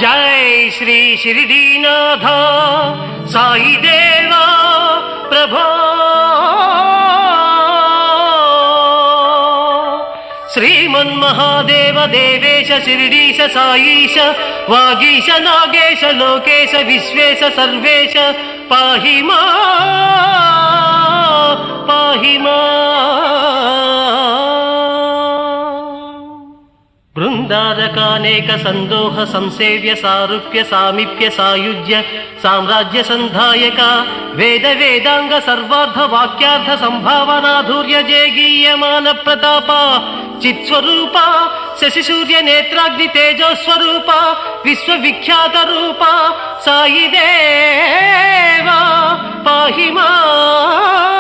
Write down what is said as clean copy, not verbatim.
जय श्री शिरडीनाथ साई देवा प्रभो श्रीमन्महादेव देवेश शिरडीश साईश वागीश नागेश लोकेश विश्वेश सर्वेश पाहि मां बृंदारकानेक संदोह संसेव्य सारूप्य सामीप्य सायुज्य साम्राज्य संधायक वेद वेदांग सर्वार्थ वाक्यार्थ संभावनाधुर्य जयगीयमान प्रताप चित्स्वरूप शशि सूर्य नेत्राग्नि तेजो स्वरूप विश्वविख्यात रूप साई देवा पाहि मां